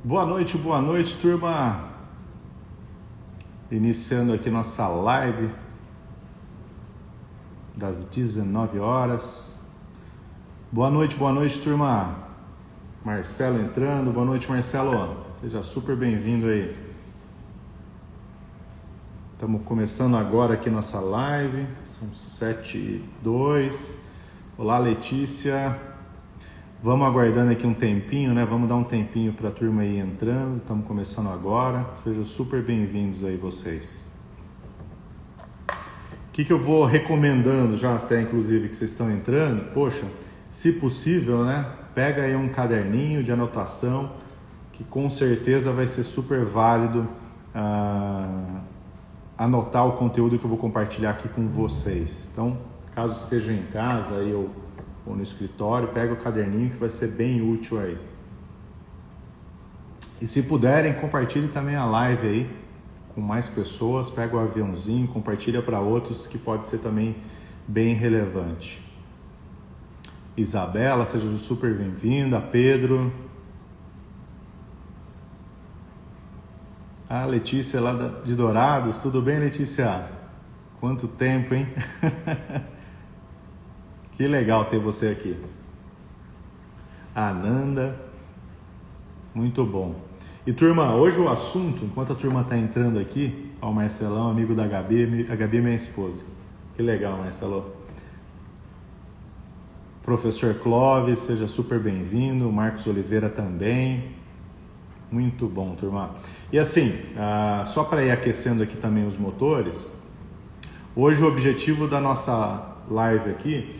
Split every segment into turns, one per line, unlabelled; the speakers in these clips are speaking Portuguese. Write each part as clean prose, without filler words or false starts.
Boa noite, turma. Iniciando aqui nossa live das 19 horas. Boa noite, turma. Marcelo entrando. Boa noite, Marcelo. Seja super bem-vindo aí. Estamos começando agora aqui nossa live. São 7h02. Olá, Letícia. Vamos aguardando aqui um tempinho, né? Vamos dar um tempinho para a turma aí entrando. Estamos começando agora. Sejam super bem-vindos aí vocês. O que eu vou recomendando já até, inclusive, que vocês estão entrando? Poxa, se possível, né? Pega aí um caderninho de anotação, que com certeza vai ser super válido anotar o conteúdo que eu vou compartilhar aqui com vocês. Então, caso estejam em casa aí ou no escritório, pega o caderninho que vai ser bem útil aí. E se puderem, compartilhe também a live aí com mais pessoas, pega o aviãozinho, compartilha para outros que pode ser também bem relevante. Isabela, seja super bem-vinda. Pedro. A Letícia lá de Dourados, tudo bem, Letícia? Quanto tempo, hein? Que legal ter você aqui. Ananda, muito bom. E turma, hoje o assunto, enquanto a turma está entrando aqui, ó, o Marcelão, amigo da Gabi, a Gabi é minha esposa. Que legal, Marcelo. Professor Clóvis, seja super bem-vindo. Marcos Oliveira também. Muito bom, turma. E assim, só para ir aquecendo aqui também os motores, hoje o objetivo da nossa live aqui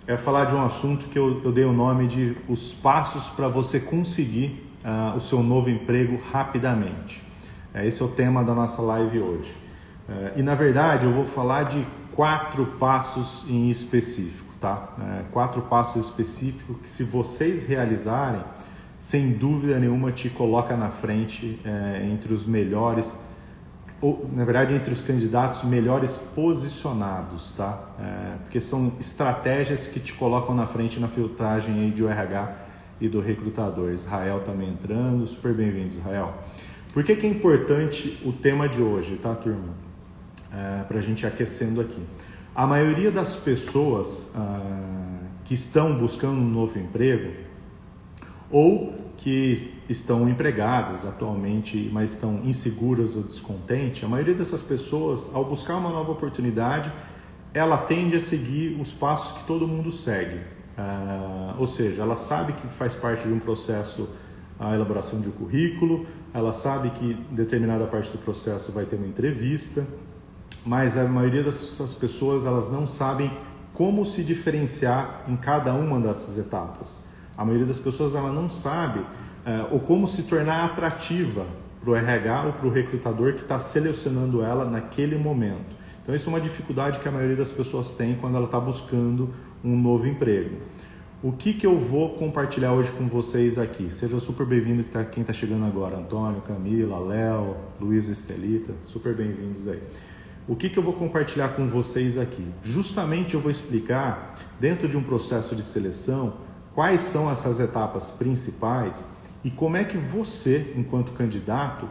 é falar de um assunto que eu dei o nome de os passos para você conseguir o seu novo emprego rapidamente. Esse é o tema da nossa live hoje. E na verdade eu vou falar de 4 passos em específico, tá? 4 passos específicos que, se vocês realizarem, sem dúvida nenhuma te coloca na frente entre os melhores, ou na verdade entre os candidatos melhores posicionados, tá? Porque são estratégias que te colocam na frente na filtragem aí de RH e do recrutador. Israel também entrando, super bem-vindo, Israel. Por que é importante o tema de hoje, tá, turma? Para a gente ir aquecendo aqui. A maioria das pessoas que estão buscando um novo emprego ou que estão empregadas atualmente, mas estão inseguras ou descontentes, a maioria dessas pessoas, ao buscar uma nova oportunidade, ela tende a seguir os passos que todo mundo segue. Ou seja, ela sabe que faz parte de um processo a elaboração de um currículo, ela sabe que em determinada parte do processo vai ter uma entrevista, mas a maioria dessas pessoas, elas não sabem como se diferenciar em cada uma dessas etapas. A maioria das pessoas, ela não sabe ou como se tornar atrativa para o RH ou para o recrutador que está selecionando ela naquele momento. Então, isso é uma dificuldade que a maioria das pessoas tem quando ela está buscando um novo emprego. O que eu vou compartilhar hoje com vocês aqui? Seja super bem-vindo quem está chegando agora. Antônio, Camila, Léo, Luísa, Estelita, super bem-vindos aí. O que eu vou compartilhar com vocês aqui? Justamente eu vou explicar, dentro de um processo de seleção, quais são essas etapas principais e como é que você, enquanto candidato,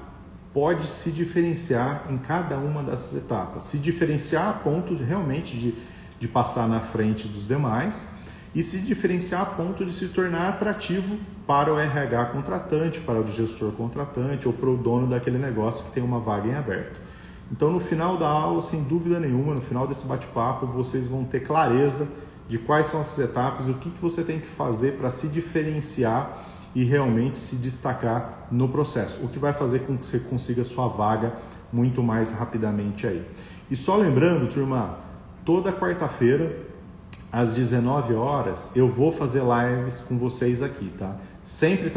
pode se diferenciar em cada uma dessas etapas. Se diferenciar a ponto de realmente de passar na frente dos demais e se diferenciar a ponto de se tornar atrativo para o RH contratante, para o gestor contratante ou para o dono daquele negócio que tem uma vaga em aberto. Então, no final da aula, sem dúvida nenhuma, no final desse bate-papo, vocês vão ter clareza de quais são essas etapas, o que você tem que fazer para se diferenciar e realmente se destacar no processo, o que vai fazer com que você consiga sua vaga muito mais rapidamente aí. E só lembrando, turma, toda quarta-feira, às 19 horas, eu vou fazer lives com vocês aqui, tá? Sempre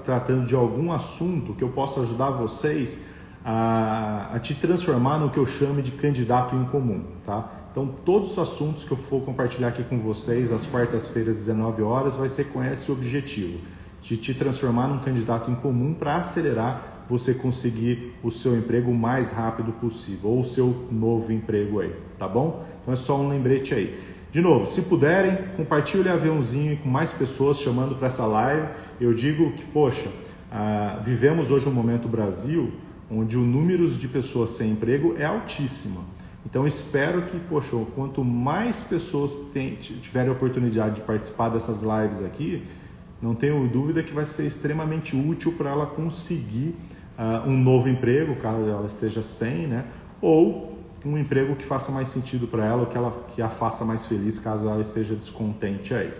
tratando de algum assunto que eu possa ajudar vocês a te transformar no que eu chamo de candidato em comum, tá? Então, todos os assuntos que eu for compartilhar aqui com vocês, às quartas-feiras, às 19 horas, vai ser com esse objetivo, de te transformar num candidato em comum para acelerar você conseguir o seu emprego o mais rápido possível, ou o seu novo emprego aí, tá bom? Então, é só um lembrete aí. De novo, se puderem, compartilhe o aviãozinho com mais pessoas chamando para essa live. Eu digo que, poxa, Vivemos hoje um momento Brasil onde o número de pessoas sem emprego é altíssimo. Então espero que, poxa, quanto mais pessoas tiverem a oportunidade de participar dessas lives aqui, não tenho dúvida que vai ser extremamente útil para ela conseguir um novo emprego, caso ela esteja sem, né? Ou um emprego que faça mais sentido para ela, que a faça mais feliz, caso ela esteja descontente aí.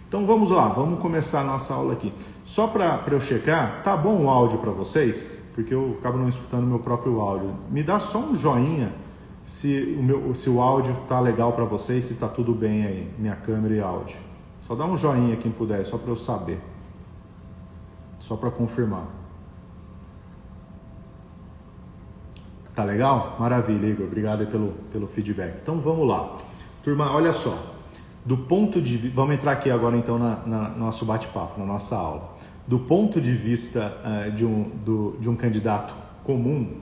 Então vamos lá, vamos começar a nossa aula aqui. Só para eu checar, tá bom o áudio para vocês? Porque eu acabo não escutando o meu próprio áudio. Me dá só um joinha se o áudio tá legal para vocês, se tá tudo bem aí, minha câmera e áudio. Só dá um joinha quem puder, só para eu saber. Só para confirmar. Tá legal? Maravilha, Igor. Obrigado aí pelo feedback. Então vamos lá. Turma, olha só. Vamos entrar aqui agora então no nosso bate-papo, na nossa aula. Do ponto de vista de um candidato comum,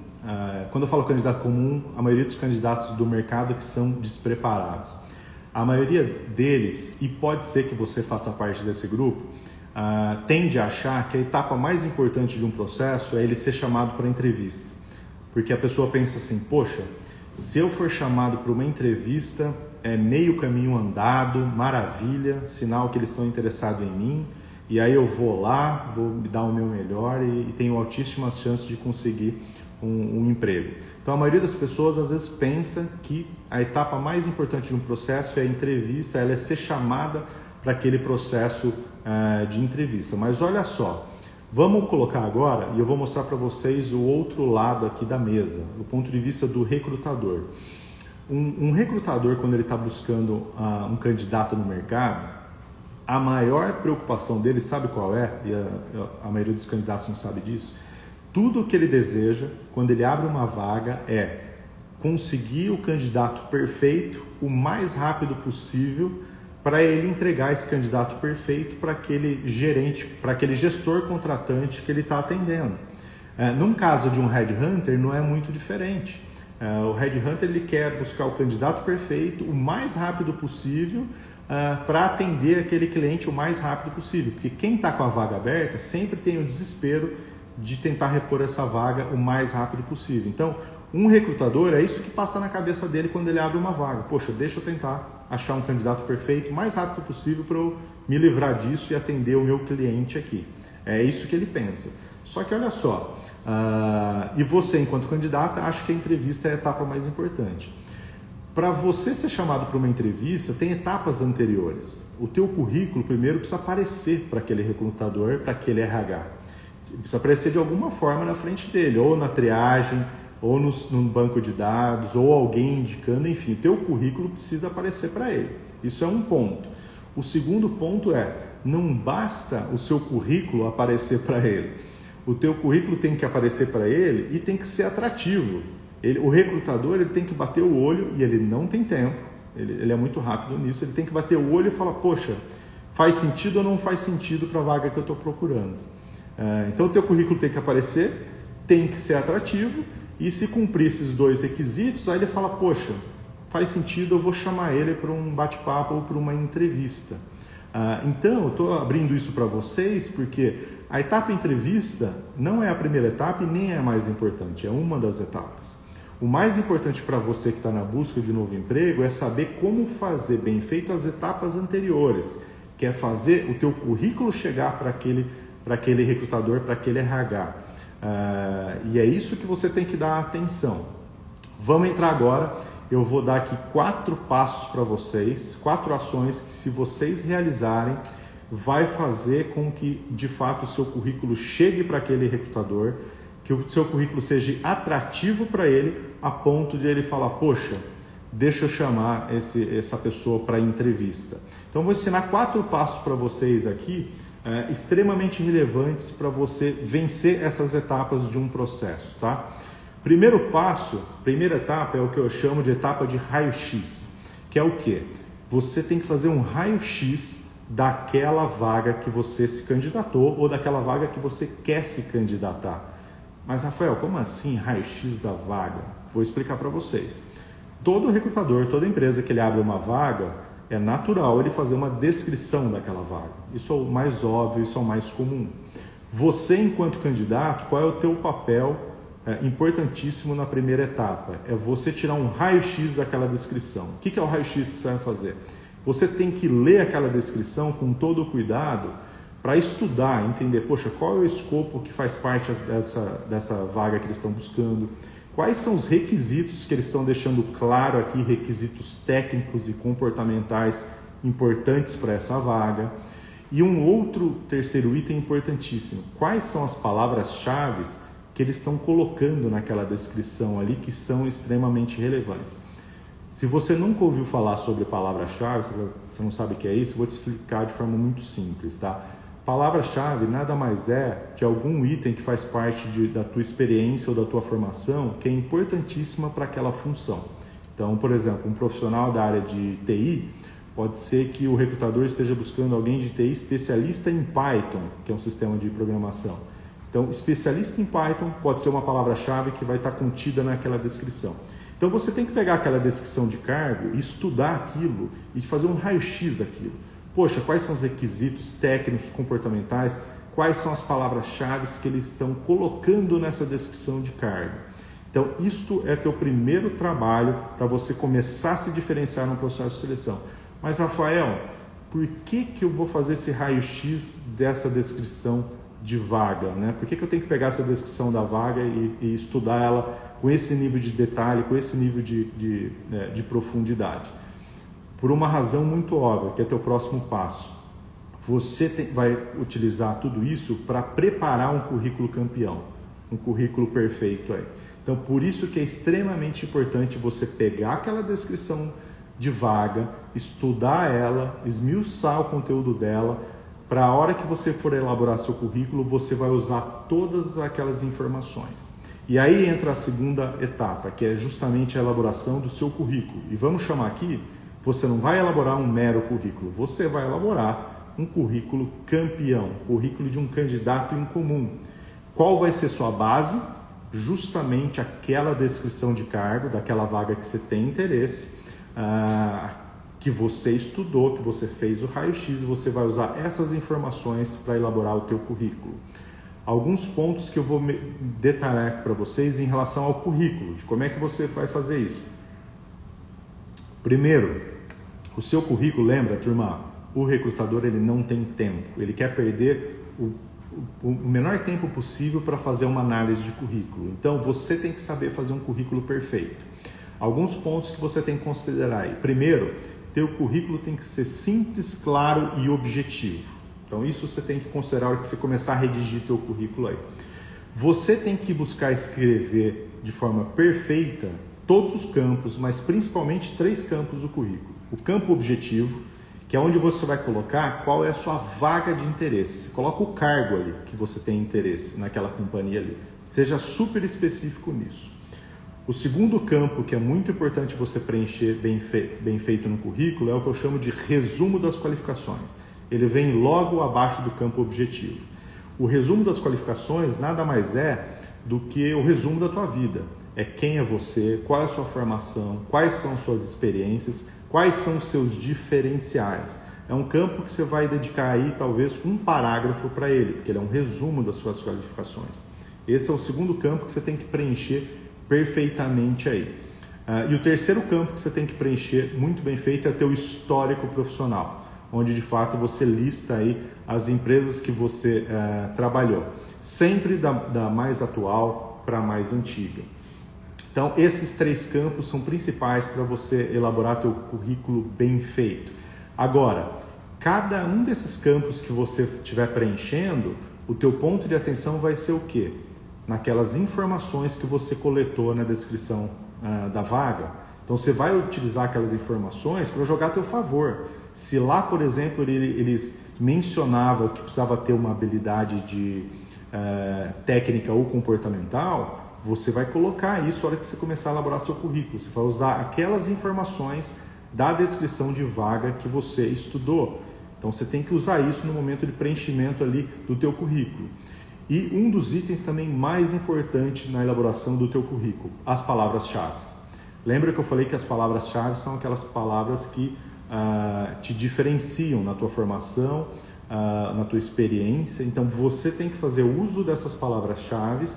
quando eu falo candidato comum, a maioria dos candidatos do mercado que são despreparados. A maioria deles, e pode ser que você faça parte desse grupo, tende a achar que a etapa mais importante de um processo é ele ser chamado para entrevista. Porque a pessoa pensa assim, poxa, se eu for chamado para uma entrevista, é meio caminho andado, maravilha, sinal que eles estão interessados em mim, e aí eu vou lá, vou me dar o meu melhor e tenho altíssimas chances de conseguir um emprego. Então a maioria das pessoas às vezes pensa que a etapa mais importante de um processo é a entrevista, ela é ser chamada para aquele processo de entrevista. Mas olha só, vamos colocar agora e eu vou mostrar para vocês o outro lado aqui da mesa, do ponto de vista do recrutador. Um recrutador, quando ele está buscando um candidato no mercado, a maior preocupação dele, sabe qual é? E a maioria dos candidatos não sabe disso. Tudo o que ele deseja, quando ele abre uma vaga, é conseguir o candidato perfeito o mais rápido possível para ele entregar esse candidato perfeito para aquele gerente, para aquele gestor contratante que ele está atendendo. Num caso de um headhunter, não é muito diferente. O headhunter ele quer buscar o candidato perfeito o mais rápido possível para atender aquele cliente o mais rápido possível, porque quem está com a vaga aberta sempre tem o desespero de tentar repor essa vaga o mais rápido possível. Então, um recrutador, é isso que passa na cabeça dele quando ele abre uma vaga. Poxa, deixa eu tentar achar um candidato perfeito o mais rápido possível para eu me livrar disso e atender o meu cliente aqui. É isso que ele pensa. Só que olha só, e você enquanto candidata acha que a entrevista é a etapa mais importante. Para você ser chamado para uma entrevista, tem etapas anteriores. O teu currículo primeiro precisa aparecer para aquele recrutador, para aquele RH. Precisa aparecer de alguma forma na frente dele, ou na triagem, ou no banco de dados, ou alguém indicando, enfim, o teu currículo precisa aparecer para ele. Isso é um ponto. O segundo ponto é, não basta o seu currículo aparecer para ele. O teu currículo tem que aparecer para ele e tem que ser atrativo. O recrutador ele tem que bater o olho, e ele não tem tempo, ele é muito rápido nisso, ele tem que bater o olho e falar, poxa, faz sentido ou não faz sentido para a vaga que eu estou procurando? Então o teu currículo tem que aparecer, tem que ser atrativo, e se cumprir esses dois requisitos, aí ele fala, poxa, faz sentido, eu vou chamar ele para um bate-papo ou para uma entrevista. Então eu estou abrindo isso para vocês porque a etapa entrevista não é a primeira etapa e nem é a mais importante, é uma das etapas. O mais importante para você que está na busca de novo emprego é saber como fazer bem feito as etapas anteriores, que é fazer o teu currículo chegar para aquele recrutador, para aquele RH. E é isso que você tem que dar atenção. Vamos entrar agora, eu vou dar aqui 4 passos para vocês, 4 ações que se vocês realizarem, vai fazer com que de fato o seu currículo chegue para aquele recrutador, que o seu currículo seja atrativo para ele, a ponto de ele falar, poxa, deixa eu chamar essa pessoa para entrevista. Então vou ensinar 4 passos para vocês aqui, extremamente relevantes para você vencer essas etapas de um processo, tá? Primeiro passo, primeira etapa é o que eu chamo de etapa de raio-x, que é o quê? Você tem que fazer um raio-x daquela vaga que você se candidatou ou daquela vaga que você quer se candidatar. Mas Rafael, como assim raio-x da vaga? Vou explicar para vocês. Todo recrutador, toda empresa que ele abre uma vaga, é natural ele fazer uma descrição daquela vaga. Isso é o mais óbvio, isso é o mais comum. Você, enquanto candidato, qual é o teu papel importantíssimo na primeira etapa? É você tirar um raio-x daquela descrição. O que é o raio-x que você vai fazer? Você tem que ler aquela descrição com todo o cuidado para estudar, entender, poxa, qual é o escopo que faz parte dessa vaga que eles estão buscando, quais são os requisitos que eles estão deixando claro aqui, requisitos técnicos e comportamentais importantes para essa vaga. E um outro terceiro item importantíssimo, quais são as palavras-chave que eles estão colocando naquela descrição ali que são extremamente relevantes. Se você nunca ouviu falar sobre palavra-chave, você não sabe o que é isso, eu vou te explicar de forma muito simples, tá? Palavra-chave nada mais é de algum item que faz parte da tua experiência ou da tua formação que é importantíssima para aquela função. Então, por exemplo, um profissional da área de TI, pode ser que o recrutador esteja buscando alguém de TI especialista em Python, que é um sistema de programação. Então, especialista em Python pode ser uma palavra-chave que vai estar contida naquela descrição. Então, você tem que pegar aquela descrição de cargo e estudar aquilo e fazer um raio-x daquilo. Poxa, quais são os requisitos técnicos, comportamentais, quais são as palavras-chave que eles estão colocando nessa descrição de cargo. Então, isto é teu primeiro trabalho para você começar a se diferenciar no processo de seleção. Mas, Rafael, por que eu vou fazer esse raio-x dessa descrição de vaga, né? Por que eu tenho que pegar essa descrição da vaga e estudar ela com esse nível de detalhe, com esse nível de profundidade? Por uma razão muito óbvia, que é teu próximo passo. Você vai utilizar tudo isso para preparar um currículo campeão, um currículo perfeito aí. Então, por isso que é extremamente importante você pegar aquela descrição de vaga, estudar ela, esmiuçar o conteúdo dela, para a hora que você for elaborar seu currículo, você vai usar todas aquelas informações. E aí entra a segunda etapa, que é justamente a elaboração do seu currículo. E vamos chamar aqui, você não vai elaborar um mero currículo, você vai elaborar um currículo campeão, currículo de um candidato em comum. Qual vai ser sua base? Justamente aquela descrição de cargo, daquela vaga que você tem interesse, que você estudou, que você fez o raio-x, você vai usar essas informações para elaborar o teu currículo. Alguns pontos que eu vou detalhar para vocês em relação ao currículo, de como é que você vai fazer isso. Primeiro, o seu currículo, lembra, turma, o recrutador ele não tem tempo, ele quer perder o menor tempo possível para fazer uma análise de currículo. Então, você tem que saber fazer um currículo perfeito. Alguns pontos que você tem que considerar aí. Primeiro, teu currículo tem que ser simples, claro e objetivo. Então, isso você tem que considerar na hora que você começar a redigir teu currículo aí. Você tem que buscar escrever de forma perfeita todos os campos, mas principalmente 3 campos do currículo. O campo objetivo, que é onde você vai colocar qual é a sua vaga de interesse. Você coloca o cargo ali que você tem interesse naquela companhia ali. Seja super específico nisso. O segundo campo, que é muito importante você preencher bem feito no currículo, é o que eu chamo de resumo das qualificações. Ele vem logo abaixo do campo objetivo. O resumo das qualificações nada mais é do que o resumo da tua vida. É quem é você, qual é a sua formação, quais são suas experiências, quais são os seus diferenciais. É um campo que você vai dedicar aí talvez um parágrafo para ele, porque ele é um resumo das suas qualificações. Esse é o segundo campo que você tem que preencher perfeitamente aí. E o terceiro campo que você tem que preencher muito bem feito é teu histórico profissional, onde de fato você lista aí as empresas que você trabalhou, sempre da mais atual para a mais antiga. Então, esses 3 campos são principais para você elaborar teu currículo bem feito. Agora, cada um desses campos que você estiver preenchendo, o teu ponto de atenção vai ser o quê? Naquelas informações que você coletou na descrição da vaga. Então, você vai utilizar aquelas informações para jogar a teu favor. Se lá, por exemplo, eles mencionavam que precisava ter uma habilidade técnica ou comportamental, você vai colocar isso na hora que você começar a elaborar seu currículo. Você vai usar aquelas informações da descrição de vaga que você estudou. Então, você tem que usar isso no momento de preenchimento ali do teu currículo. E um dos itens também mais importantes na elaboração do teu currículo, as palavras-chave. Lembra que eu falei que as palavras-chave são aquelas palavras que te diferenciam na tua formação, na tua experiência. Então você tem que fazer uso dessas palavras-chave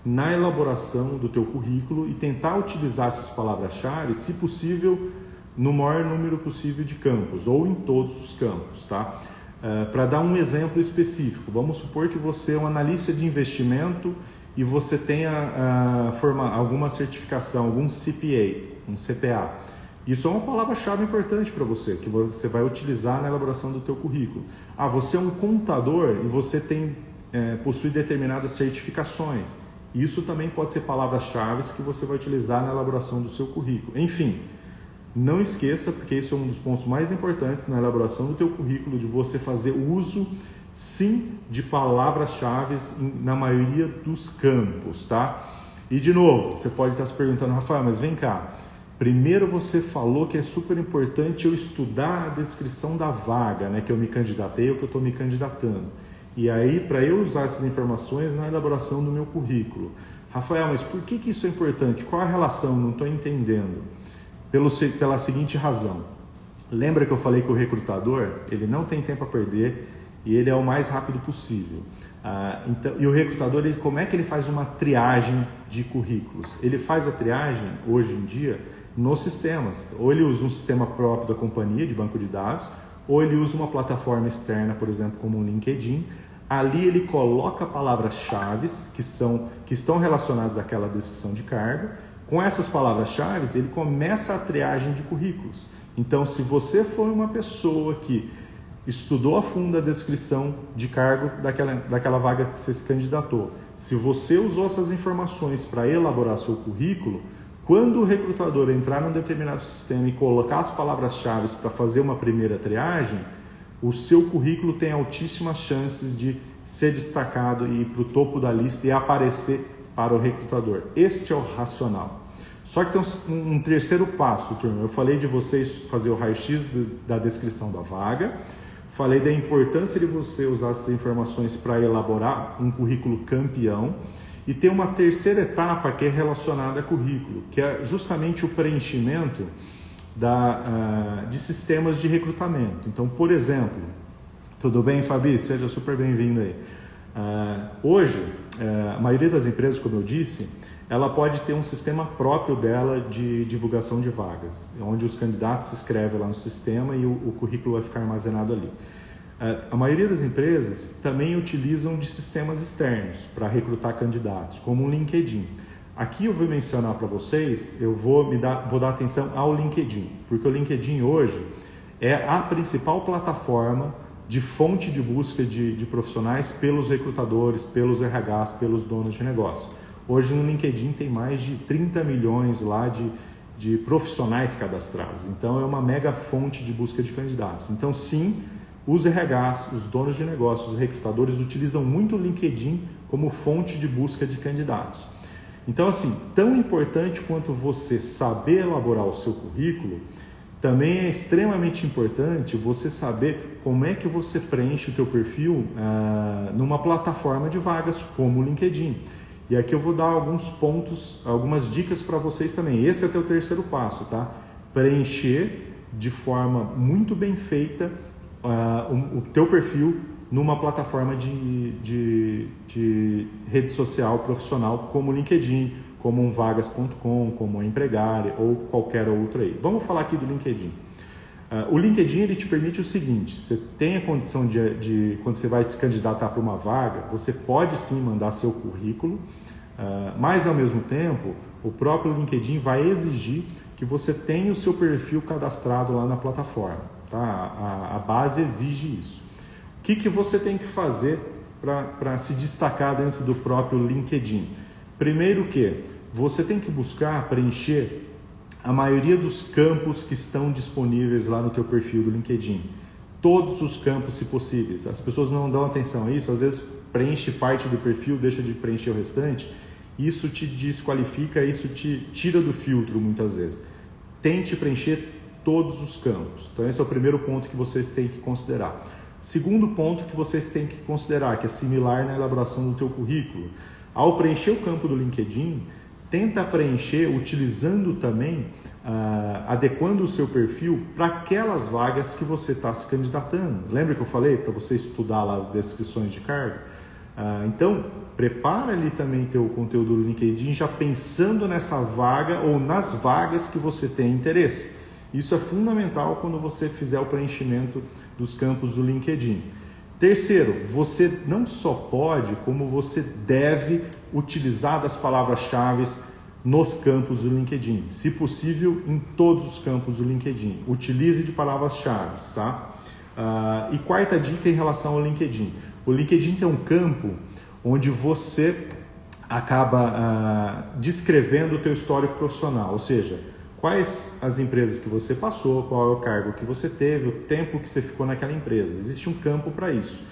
na elaboração do teu currículo e tentar utilizar essas palavras-chave, se possível, no maior número possível de campos ou em todos os campos, tá? Para dar um exemplo específico, vamos supor que você é um analista de investimento e você tenha alguma certificação, algum CPA, um CPA. Isso é uma palavra-chave importante para você, que você vai utilizar na elaboração do teu currículo. Você é um contador e você possui determinadas certificações. Isso também pode ser palavras-chave que você vai utilizar na elaboração do seu currículo. Enfim, não esqueça, porque isso é um dos pontos mais importantes na elaboração do teu currículo, de você fazer uso, sim, de palavras-chave na maioria dos campos, tá? E, de novo, você pode estar se perguntando, Rafael, mas vem cá, primeiro você falou que é super importante eu estudar a descrição da vaga, né, que eu me candidatei ou que eu estou me candidatando. E aí, para eu usar essas informações na elaboração do meu currículo. Rafael, mas por que isso é importante? Qual a relação? Não estou entendendo. Pela seguinte razão. Lembra que eu falei que o recrutador, ele não tem tempo a perder e ele é o mais rápido possível. Então, e o recrutador, como é que ele faz uma triagem de currículos? Ele faz a triagem, hoje em dia, nos sistemas. Ou ele usa um sistema próprio da companhia, de banco de dados, ou ele usa uma plataforma externa, por exemplo, como o LinkedIn. Ali ele coloca palavras-chave que estão relacionadas àquela descrição de cargo. Com essas palavras-chave, ele começa a triagem de currículos. Então, se você foi uma pessoa que estudou a fundo a descrição de cargo daquela vaga que você se candidatou, se você usou essas informações para elaborar seu currículo, quando o recrutador entrar num determinado sistema e colocar as palavras-chave para fazer uma primeira triagem, o seu currículo tem altíssimas chances de ser destacado e ir para o topo da lista e aparecer para o recrutador. Este é o racional. Só que tem um terceiro passo, turma. Eu falei de vocês fazer o raio-x da descrição da vaga, falei da importância de você usar essas informações para elaborar um currículo campeão, e tem uma terceira etapa que é relacionada a currículo, que é justamente o preenchimento de sistemas de recrutamento. Então, por exemplo, tudo bem, Fabi? Seja super bem-vindo aí. Hoje, a maioria das empresas, como eu disse, ela pode ter um sistema próprio dela de divulgação de vagas, onde os candidatos se inscrevem lá no sistema e o currículo vai ficar armazenado ali. A maioria das empresas também utilizam de sistemas externos para recrutar candidatos, como o LinkedIn. Aqui eu vou mencionar para vocês, eu vou dar atenção ao LinkedIn, porque o LinkedIn hoje é a principal plataforma de fonte de busca de profissionais pelos recrutadores, pelos RHs, pelos donos de negócio. Hoje no LinkedIn tem mais de 30 milhões lá de profissionais cadastrados. Então é uma mega fonte de busca de candidatos. Então sim, os RHs, os donos de negócios, os recrutadores utilizam muito o LinkedIn como fonte de busca de candidatos. Então assim, tão importante quanto você saber elaborar o seu currículo, também é extremamente importante você saber como é que você preenche o teu perfil numa plataforma de vagas como o LinkedIn. E aqui eu vou dar alguns pontos, algumas dicas para vocês também. Esse é o teu terceiro passo, tá? Preencher de forma muito bem feita o teu perfil numa plataforma de rede social profissional como o LinkedIn, como um vagas.com, como um Empregária ou qualquer outro aí. Vamos falar aqui do LinkedIn. O LinkedIn ele te permite o seguinte: você tem a condição de quando você vai se candidatar para uma vaga, você pode sim mandar seu currículo, mas ao mesmo tempo o próprio LinkedIn vai exigir que você tenha o seu perfil cadastrado lá na plataforma, tá? A base exige isso. O que você tem que fazer para se destacar dentro do próprio LinkedIn? Primeiro que você tem que buscar preencher a maioria dos campos que estão disponíveis lá no teu perfil do LinkedIn. Todos os campos, se possíveis. As pessoas não dão atenção a isso, às vezes preenche parte do perfil, deixa de preencher o restante. Isso te desqualifica, isso te tira do filtro muitas vezes. Tente preencher todos os campos. Então esse é o primeiro ponto que vocês têm que considerar. Segundo ponto que vocês têm que considerar, que é similar na elaboração do teu currículo. Ao preencher o campo do LinkedIn, tenta preencher utilizando também adequando o seu perfil para aquelas vagas que você está se candidatando. Lembra que eu falei para você estudar lá as descrições de cargo? Então, prepara ali também teu conteúdo do LinkedIn já pensando nessa vaga ou nas vagas que você tem interesse. Isso é fundamental quando você fizer o preenchimento dos campos do LinkedIn. Terceiro, você não só pode, como você deve utilizar das palavras-chave nos campos do LinkedIn. Se possível, em todos os campos do LinkedIn. Utilize de palavras-chave, tá? E quarta dica em relação ao LinkedIn. O LinkedIn tem um campo onde você acaba descrevendo o teu histórico profissional, ou seja, quais as empresas que você passou, qual é o cargo que você teve, o tempo que você ficou naquela empresa. Existe um campo para isso.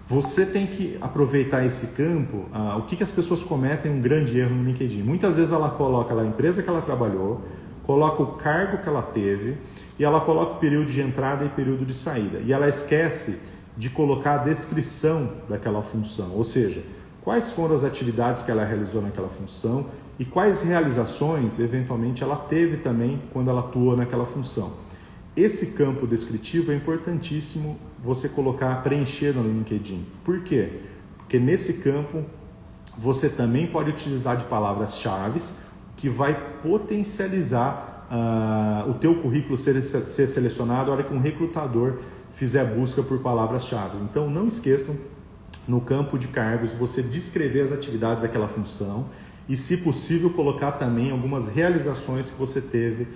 Você tem que aproveitar esse campo. O que as pessoas cometem um grande erro no LinkedIn? Muitas vezes ela coloca lá a empresa que ela trabalhou, coloca o cargo que ela teve e ela coloca o período de entrada e período de saída. E ela esquece de colocar a descrição daquela função, ou seja, quais foram as atividades que ela realizou naquela função e quais realizações, eventualmente, ela teve também quando ela atuou naquela função. Esse campo descritivo é importantíssimo você colocar, preencher no LinkedIn. Por quê? Porque nesse campo você também pode utilizar de palavras-chave que vai potencializar o teu currículo ser selecionado na hora que um recrutador fizer a busca por palavras-chave. Então não esqueçam, no campo de cargos, você descrever as atividades daquela função e, se possível, colocar também algumas realizações que você teve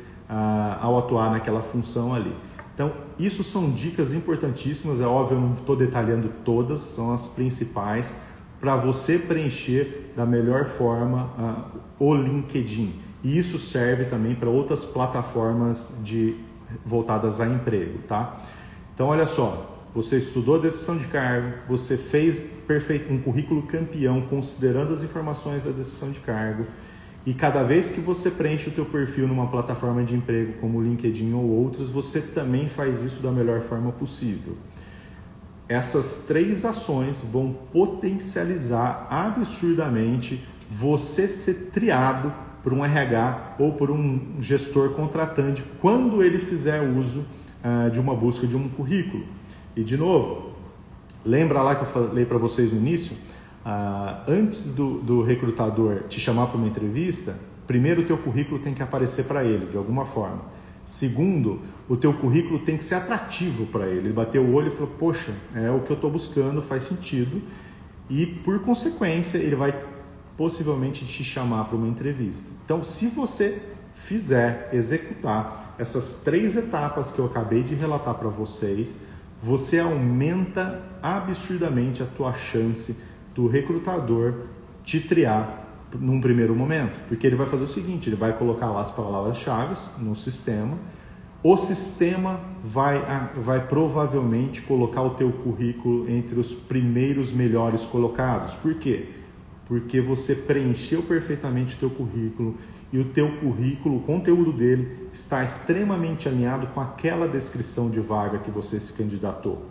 ao atuar naquela função ali. Então, isso são dicas importantíssimas, é óbvio, eu não estou detalhando todas, são as principais para você preencher da melhor forma o LinkedIn. E isso serve também para outras plataformas voltadas a emprego, tá? Então, olha só, você estudou a descrição de cargo, você fez um currículo campeão considerando as informações da descrição de cargo e cada vez que você preenche o teu perfil numa plataforma de emprego como o LinkedIn ou outras, você também faz isso da melhor forma possível. Essas 3 ações vão potencializar absurdamente você ser triado por um RH ou por um gestor contratante quando ele fizer uso de uma busca de um currículo. E de novo, lembra lá que eu falei para vocês no início, antes do recrutador te chamar para uma entrevista, primeiro o teu currículo tem que aparecer para ele de alguma forma. Segundo, o teu currículo tem que ser atrativo para ele. Ele bateu o olho e falou, poxa, é o que eu estou buscando, faz sentido. E por consequência, ele vai possivelmente te chamar para uma entrevista. Então, se você executar essas 3 etapas que eu acabei de relatar para vocês, você aumenta absurdamente a tua chance do recrutador te triar num primeiro momento, porque ele vai fazer o seguinte, ele vai colocar lá as palavras-chave no sistema, o sistema vai provavelmente colocar o teu currículo entre os primeiros melhores colocados. Por quê? Porque você preencheu perfeitamente o teu currículo e o teu currículo, o conteúdo dele está extremamente alinhado com aquela descrição de vaga que você se candidatou.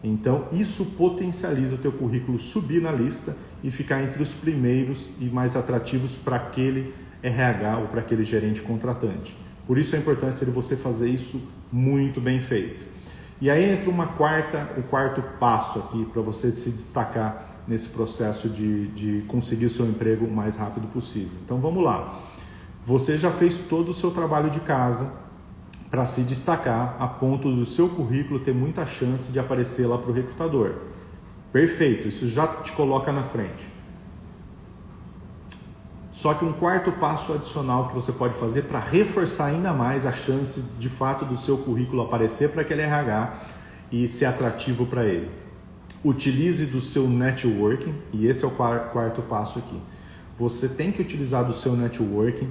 Então, isso potencializa o teu currículo subir na lista e ficar entre os primeiros e mais atrativos para aquele RH ou para aquele gerente contratante. Por isso a importância de você fazer isso muito bem feito. E aí entra o quarto passo aqui para você se destacar nesse processo de conseguir o seu emprego o mais rápido possível. Então vamos lá. Você já fez todo o seu trabalho de casa para se destacar a ponto do seu currículo ter muita chance de aparecer lá para o recrutador. Perfeito, isso já te coloca na frente. Só que um quarto passo adicional que você pode fazer para reforçar ainda mais a chance de fato do seu currículo aparecer para aquele RH e ser atrativo para ele. Utilize do seu networking, e esse é o quarto passo aqui. Você tem que utilizar do seu networking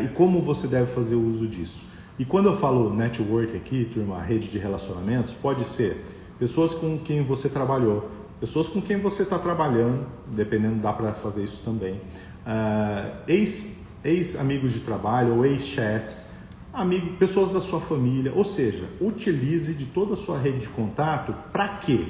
e como você deve fazer o uso disso. E quando eu falo network aqui, turma, rede de relacionamentos, pode ser pessoas com quem você trabalhou, pessoas com quem você está trabalhando, dependendo, dá para fazer isso também, ex-amigos de trabalho ou ex-chefes, pessoas da sua família, ou seja, utilize de toda a sua rede de contato para quê?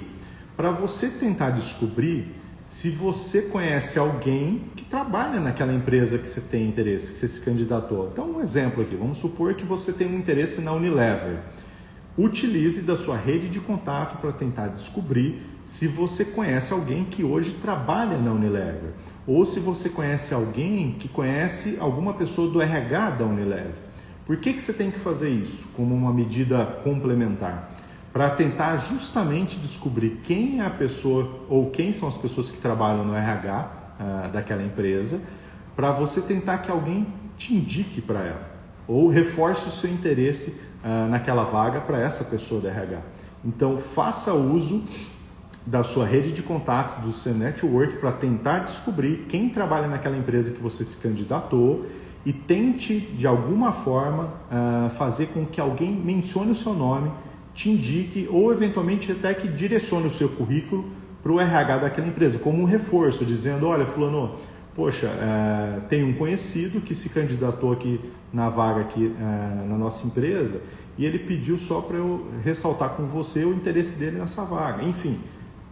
Para você tentar descobrir se você conhece alguém que trabalha naquela empresa que você tem interesse, que você se candidatou. Então, um exemplo aqui, vamos supor que você tem um interesse na Unilever. Utilize da sua rede de contato para tentar descobrir se você conhece alguém que hoje trabalha na Unilever, ou se você conhece alguém que conhece alguma pessoa do RH da Unilever. Por que você tem que fazer isso como uma medida complementar? Para tentar justamente descobrir quem é a pessoa ou quem são as pessoas que trabalham no RH daquela empresa, para você tentar que alguém te indique para ela, ou reforce o seu interesse naquela vaga para essa pessoa do RH. Então, faça uso da sua rede de contatos, do seu network, para tentar descobrir quem trabalha naquela empresa que você se candidatou e tente, de alguma forma, fazer com que alguém mencione o seu nome, te indique ou, eventualmente, até que direcione o seu currículo para o RH daquela empresa, como um reforço, dizendo, olha, fulano, poxa, tem um conhecido que se candidatou aqui na vaga aqui na nossa empresa e ele pediu só para eu ressaltar com você o interesse dele nessa vaga. Enfim,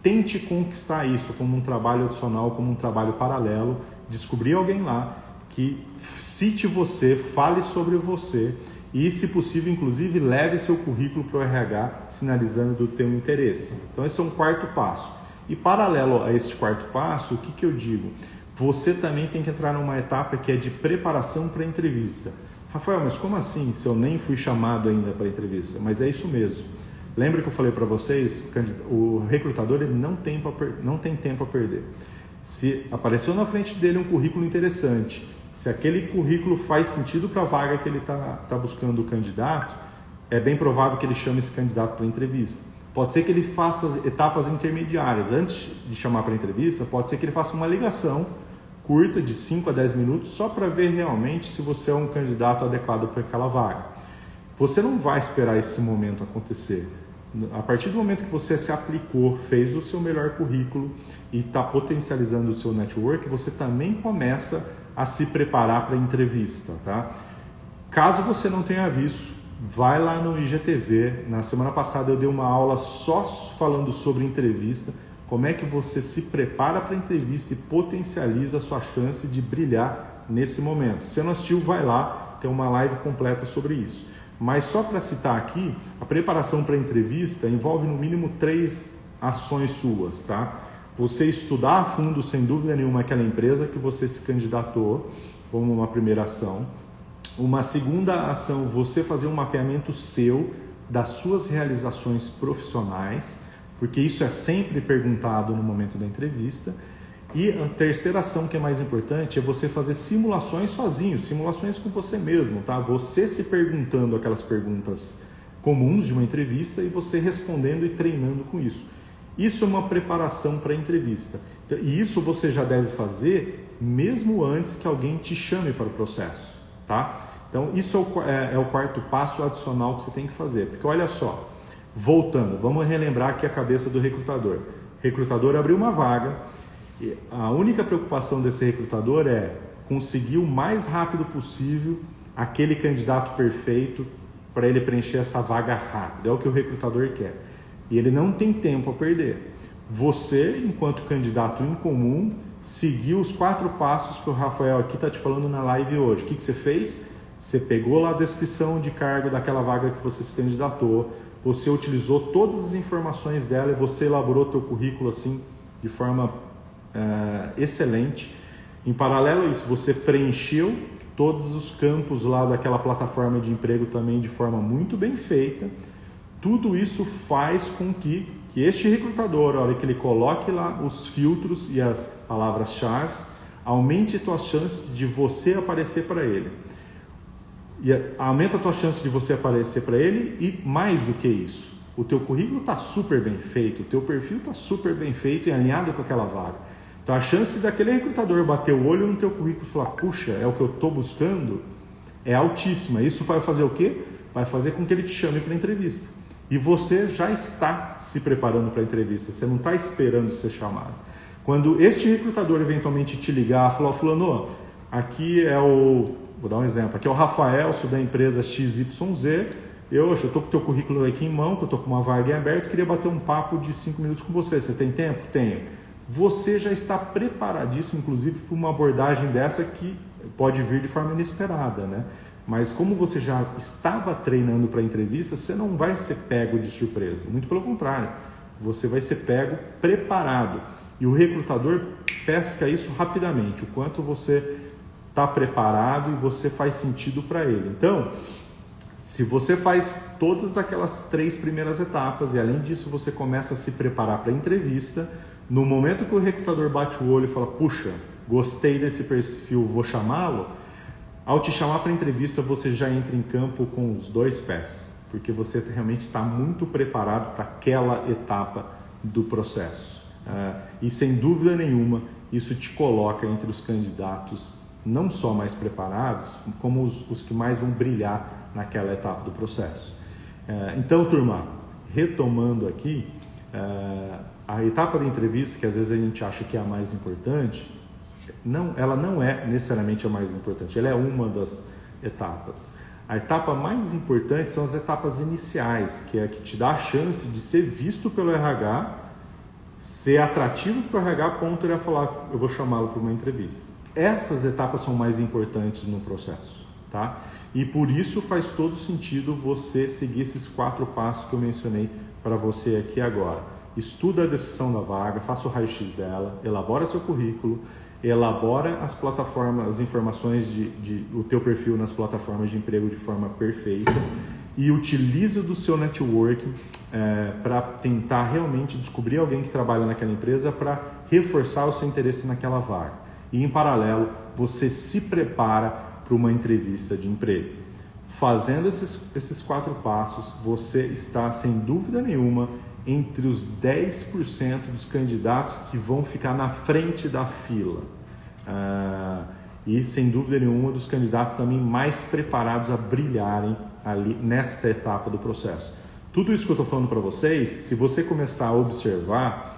tente conquistar isso como um trabalho adicional, como um trabalho paralelo, descobrir alguém lá que cite você, fale sobre você e, se possível, inclusive, leve seu currículo para o RH, sinalizando do teu interesse. Então, esse é um quarto passo. E, paralelo a este quarto passo, o que eu digo? Você também tem que entrar numa etapa que é de preparação para a entrevista. Rafael, mas como assim, se eu nem fui chamado ainda para a entrevista? Mas é isso mesmo. Lembra que eu falei para vocês, o recrutador ele não tem tempo a perder. Se apareceu na frente dele um currículo interessante, se aquele currículo faz sentido para a vaga que ele está buscando o candidato, é bem provável que ele chame esse candidato para a entrevista. Pode ser que ele faça as etapas intermediárias. Antes de chamar para a entrevista, pode ser que ele faça uma ligação curta de 5 a 10 minutos só para ver realmente se você é um candidato adequado para aquela vaga. Você não vai esperar esse momento acontecer. A partir do momento que você se aplicou, fez o seu melhor currículo e está potencializando o seu network, você também começa a se preparar para a entrevista, tá? Caso você não tenha visto, vai lá no IGTV. Na semana passada eu dei uma aula só falando sobre entrevista, como é que você se prepara para a entrevista e potencializa a sua chance de brilhar nesse momento. Se você não assistiu, vai lá, tem uma live completa sobre isso. Mas só para citar aqui, a preparação para a entrevista envolve no mínimo 3 ações suas, tá? Você estudar a fundo, sem dúvida nenhuma, aquela empresa que você se candidatou, como uma primeira ação. Uma segunda ação, você fazer um mapeamento seu das suas realizações profissionais, porque isso é sempre perguntado no momento da entrevista. E a terceira ação, que é mais importante, é você fazer simulações sozinho, simulações com você mesmo, tá? Você se perguntando aquelas perguntas comuns de uma entrevista e você respondendo e treinando com isso. Isso é uma preparação para a entrevista. E isso você já deve fazer mesmo antes que alguém te chame para o processo, tá? Então, isso é o quarto passo adicional que você tem que fazer. Porque olha só, voltando, vamos relembrar aqui a cabeça do recrutador. O recrutador abriu uma vaga e a única preocupação desse recrutador é conseguir o mais rápido possível aquele candidato perfeito para ele preencher essa vaga rápido. É o que o recrutador quer. E ele não tem tempo a perder. Você, enquanto candidato incomum, seguiu os 4 passos que o Rafael aqui está te falando na live hoje. O que você fez? Você pegou lá a descrição de cargo daquela vaga que você se candidatou, você utilizou todas as informações dela e você elaborou teu currículo assim de forma excelente. Em paralelo a isso, você preencheu todos os campos lá daquela plataforma de emprego também de forma muito bem feita. Tudo isso faz com que este recrutador, a hora que ele coloque lá os filtros e as palavras-chave, aumente as tuas chances de você aparecer para ele. E aumenta a tua chance de você aparecer para ele e mais do que isso, o teu currículo está super bem feito, o teu perfil está super bem feito e alinhado com aquela vaga. Então a chance daquele recrutador bater o olho no teu currículo e falar, puxa, é o que eu estou buscando, é altíssima. Isso vai fazer o quê? Vai fazer com que ele te chame para a entrevista. E você já está se preparando para a entrevista, você não está esperando ser chamado. Quando este recrutador eventualmente te ligar, falar, fulano, aqui é o... Vou dar um exemplo. Aqui é o Rafael, sou da empresa XYZ. Eu estou com o teu currículo aqui em mão, que eu estou com uma vaga em aberto, queria bater um papo de 5 minutos com você. Você tem tempo? Tenho. você já está preparadíssimo, inclusive, para uma abordagem dessa que pode vir de forma inesperada, né? Mas como você já estava treinando para a entrevista, você não vai ser pego de surpresa. Muito pelo contrário, você vai ser pego preparado. E o recrutador pesca isso rapidamente, o quanto você está preparado e você faz sentido para ele. Então, se você faz todas aquelas 3 primeiras etapas e além disso você começa a se preparar para a entrevista, no momento que o recrutador bate o olho e fala, puxa, gostei desse perfil, vou chamá-lo, ao te chamar para a entrevista você já entra em campo com os 2 pés, porque você realmente está muito preparado para aquela etapa do processo. E sem dúvida nenhuma, isso te coloca entre os candidatos não só mais preparados, como os que mais vão brilhar naquela etapa do processo. Então, turma, retomando aqui, a etapa da entrevista, que às vezes a gente acha que é a mais importante, ela não é necessariamente a mais importante, ela é uma das etapas. A etapa mais importante são as etapas iniciais, que é a que te dá a chance de ser visto pelo RH, ser atrativo para o RH a ponto de ele falar, eu vou chamá-lo para uma entrevista. Essas etapas são mais importantes no processo, tá? E por isso faz todo sentido você seguir esses 4 passos que eu mencionei para você aqui agora. Estuda a descrição da vaga, faça o raio-x dela, elabora seu currículo, elabora as plataformas, as informações o teu perfil nas plataformas de emprego de forma perfeita e utilize do seu networking para tentar realmente descobrir alguém que trabalha naquela empresa para reforçar o seu interesse naquela vaga. E em paralelo, você se prepara para uma entrevista de emprego. Fazendo esses 4 passos, você está, sem dúvida nenhuma, entre os 10% dos candidatos que vão ficar na frente da fila. E, sem dúvida nenhuma, dos candidatos também mais preparados a brilharem ali nesta etapa do processo. Tudo isso que eu estou falando para vocês, se você começar a observar,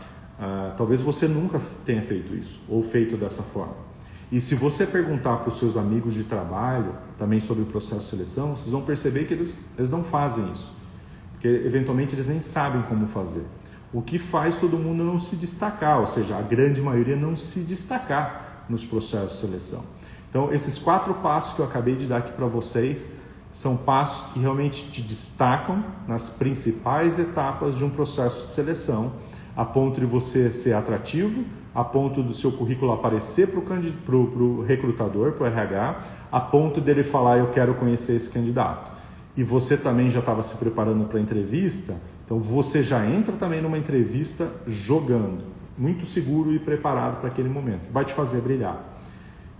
talvez você nunca tenha feito isso, ou feito dessa forma. E se você perguntar para os seus amigos de trabalho, também sobre o processo de seleção, vocês vão perceber que eles não fazem isso. Porque eventualmente eles nem sabem como fazer. O que faz todo mundo não se destacar, ou seja, a grande maioria não se destacar nos processos de seleção. Então, esses 4 passos que eu acabei de dar aqui para vocês são passos que realmente te destacam nas principais etapas de um processo de seleção, a ponto de você ser atrativo, a ponto do seu currículo aparecer para o recrutador, para o RH, a ponto dele falar, eu quero conhecer esse candidato. E você também já estava se preparando para a entrevista, então você já entra também numa entrevista jogando, muito seguro e preparado para aquele momento. Vai te fazer brilhar.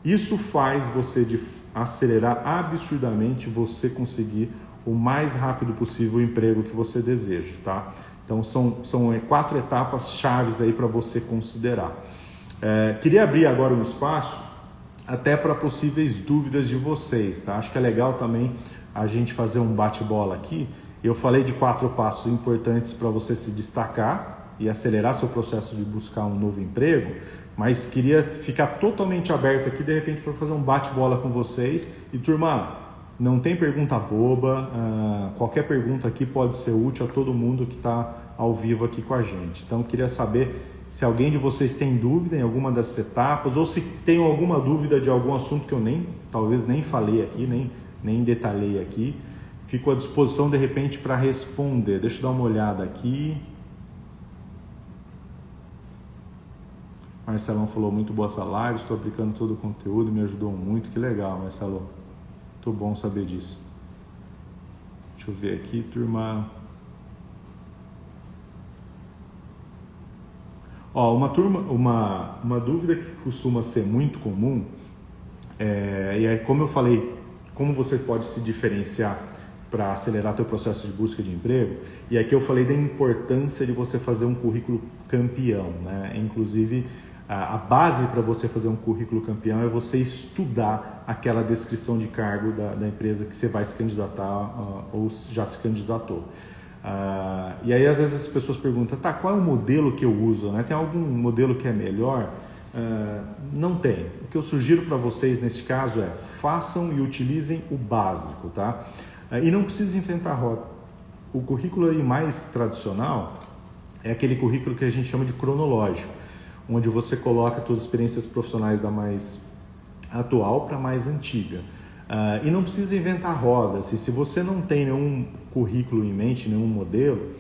Isso faz você acelerar absurdamente você conseguir o mais rápido possível o emprego que você deseja, tá? Então são 4 etapas chaves aí para você considerar. Queria abrir agora um espaço até para possíveis dúvidas de vocês, tá? Acho que é legal também a gente fazer um bate-bola aqui. Eu falei de 4 passos importantes para você se destacar e acelerar seu processo de buscar um novo emprego, mas queria ficar totalmente aberto aqui, de repente, para fazer um bate-bola com vocês. E, turma, não tem pergunta boba, qualquer pergunta aqui pode ser útil a todo mundo que está ao vivo aqui com a gente. Então, queria saber se alguém de vocês tem dúvida em alguma dessas etapas, ou se tem alguma dúvida de algum assunto que eu talvez nem falei aqui, nem detalhei aqui. Fico à disposição, de repente, para responder. Deixa eu dar uma olhada aqui. Marcelão falou, muito boa essa live, estou aplicando todo o conteúdo, me ajudou muito. Que legal, Marcelo. Muito bom saber disso. Deixa eu ver aqui, turma. Uma dúvida que costuma ser muito comum, e aí, como eu falei, como você pode se diferenciar para acelerar teu processo de busca de emprego, e aqui eu falei da importância de você fazer um currículo campeão, né? Inclusive, a base para você fazer um currículo campeão é você estudar aquela descrição de cargo da empresa que você vai se candidatar ou já se candidatou. E aí às vezes as pessoas perguntam, tá, qual é o modelo que eu uso, né? Tem algum modelo que é melhor? Não tem. O que eu sugiro para vocês nesse caso é façam e utilizem o básico, tá? E não precisa inventar roda. O currículo aí mais tradicional é aquele currículo que a gente chama de cronológico, onde você coloca as suas experiências profissionais da mais atual para a mais antiga. E não precisa inventar rodas. E se você não tem nenhum currículo em mente, nenhum modelo,